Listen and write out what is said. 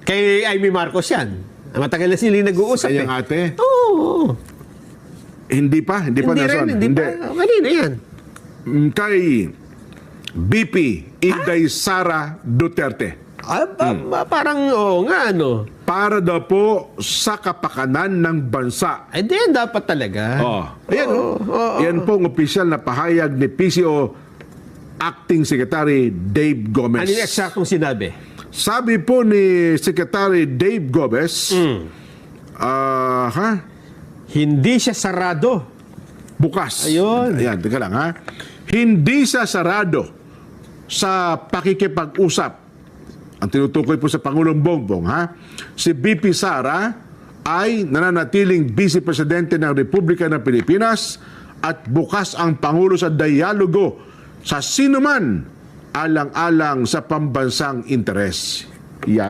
Kay Amy Marcos yan. Matagal na sila nag-uusap Sayang ate. Oo. Hindi pa Hindi Nelson. rin, hindi pa. Kanina yan. Kay BP Inday Sara Duterte. Parang, oo nga, ano. Para daw po sa kapakanan ng bansa. Ay, din, dapat talaga. Ayan, yan po ang opisyal na pahayag ni PCO Acting Secretary Dave Gomez. Ano yung eksaktong sinabi? Sabi po ni Secretary Dave Gomez, Hindi siya sarado. bukas. Ayun. Ayan, teka lang ha. Hindi siya sarado sa pakikipag-usap. Ang tinutukoy po sa Pangulong Bongbong, ha? Si BP Sara ay nananatiling Vice Presidente ng Republika ng Pilipinas at bukas ang Pangulo sa dialogo sa sinuman alang-alang sa pambansang interes. Yan.